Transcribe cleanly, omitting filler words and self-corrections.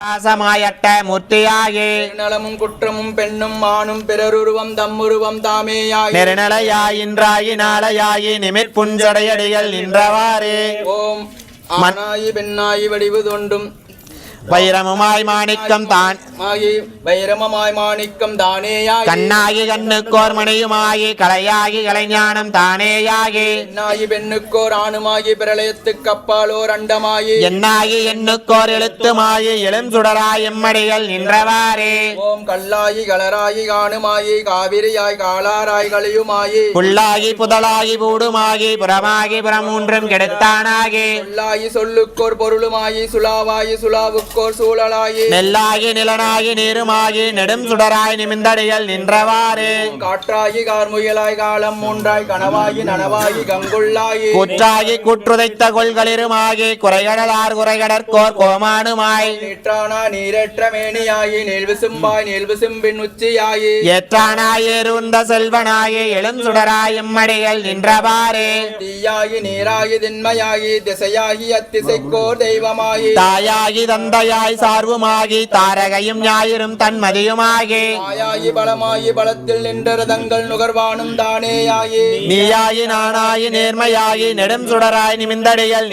ஆசமாயட்ட மூர்த்தியாகி நலமும் குற்றமும் பெண்ணும் மானும் பிறருருவம் தம்முருவம் தாமேயாகி நெருநலையாயின்றாயி நாளையாயி நிமிர்புஞ்சடையடிகள் நின்றவாறே ஓம் ஆனாயி பெண்ணாயி வடிவு தோண்டும் வைரமுமாய் மாணிக்கம் தான் வைரமமாய் மாணிக்கம் தானேயாகி கண்ணாகி கண்ணுக்கோர் மணியுமாகி கலையாகி கலைஞானம் தானேயாகி எண்ணாயி பெண்ணுக்கோர் ஆணுமாகி பிரளயத்துக்கு அப்பாலோர் அண்டமாயி எண்ணாகி எண்ணுக்கோர் எழுத்துமாயி எழும் சுடராய் எம்மடிகள் நின்றவாறே ஓம் கல்லாயி கலராயி காணுமாயி காவிரியாய் காலாராய் கலியுமாயி புல்லாகி புதலாகி பூடுமாகி புறமாகி புறமூன்றும் கெடுத்தானாகி சொல்லாயி சொல்லுக்கோர் பொருளுமாயி சுலாவாயி சுலாவுக்கோர் சூழலாயி நெல்லாகி நிலனாகி நீருமாகி நெடும் சுடராய் நிமிந்தடிகள் நின்றவாறே காற்றாகி கார்முயலாய் காலம் மூன்றாய் கனவாகி நனவாகி கங்குள்ளாயி கூற்றாகி கூற்றுதைத்த கொள்களிருமாகி குறைகடலார் குறைகடற்கோர் கோமானுமாய் நீற்றானா நீரற்ற மேனியாயி நீள்விசும்பாய் நீள்விசும்பின் உச்சியாயி ஏற்றானாய் ஏறுந்த செல்வனாயி எழும் சுடராய் எம்மடிகள் நின்றவாறே தீயாகி நீராகி திண்மையாகி திசையாகி அத்திசைக்கோர் தெய்வமாயி தாயாகி தந்தையாய் சார்வுமாகி தாரகையும் ஞாயிறும் தன்மதியுமாகி மாயாயி பலமாயி பலத்தில் நின்ற தங்கள் நுகர்வானும் தானேயாயி நீயாயி நானாயி நேர்மையாயி நெடும் சுடராய் நிமிந்தடிகள்